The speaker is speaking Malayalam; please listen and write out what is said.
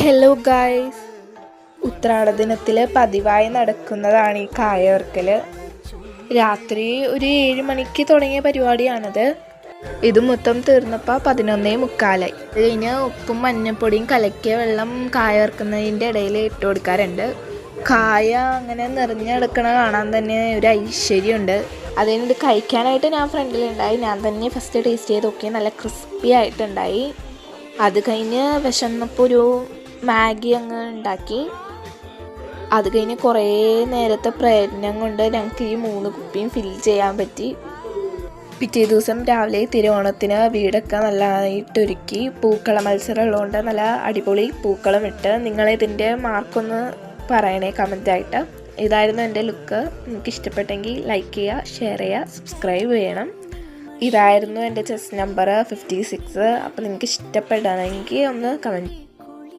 ഹലോ ഗായ്സ്, ഉത്രാട ദിനത്തിൽ പതിവായി നടക്കുന്നതാണ് ഈ കായവറുക്കൽ. രാത്രി ഒരു 7 മണിക്ക് തുടങ്ങിയ പരിപാടിയാണിത്. ഇത് മൊത്തം തീർന്നപ്പോൾ 11:45. ഇത് കഴിഞ്ഞ് ഉപ്പും മഞ്ഞപ്പൊടിയും കലക്കിയ വെള്ളം കായ വറുക്കുന്നതിൻ്റെ ഇടയിൽ ഇട്ട് കൊടുക്കാറുണ്ട്. കായ അങ്ങനെ നിറഞ്ഞെടുക്കണ കാണാൻ തന്നെ ഒരു ഐശ്വര്യമുണ്ട്. അതിന് കഴിക്കാനായിട്ട് ഞാൻ ഫ്രണ്ടിലുണ്ടായി. ഞാൻ തന്നെ ഫസ്റ്റ് ടേസ്റ്റ് ചെയ്ത് നോക്കി. നല്ല ക്രിസ്പി ആയിട്ടുണ്ടായി. അത് കഴിഞ്ഞ് വിശന്നപ്പോൾ ഒരു മാഗി അങ്ങ് ഉണ്ടാക്കി. അത് കഴിഞ്ഞ് കുറേ നേരത്തെ പ്രയത്നം കൊണ്ട് ഞങ്ങൾക്ക് ഈ 3 കുപ്പിയും ഫില്ല് ചെയ്യാൻ പറ്റി. പിറ്റേ ദിവസം രാവിലെ തിരുവോണത്തിന് വീടൊക്കെ നല്ലതായിട്ടൊരുക്കി. പൂക്കള മത്സരം ഉള്ളതുകൊണ്ട് നല്ല അടിപൊളി പൂക്കളം ഇട്ട്. നിങ്ങളിതിൻ്റെ മാർക്കൊന്ന് പറയണേ കമൻറ്റായിട്ട്. ഇതായിരുന്നു എൻ്റെ ലുക്ക്. നിങ്ങൾക്ക് ഇഷ്ടപ്പെട്ടെങ്കിൽ ലൈക്ക് ചെയ്യുക, ഷെയർ ചെയ്യുക, സബ്സ്ക്രൈബ് ചെയ്യണം. ഇതായിരുന്നു എൻ്റെ ചെസ് നമ്പർ 56. അപ്പോൾ നിങ്ങൾക്ക് ഇഷ്ടപ്പെടണമെങ്കിൽ ഒന്ന് കമൻറ്റ്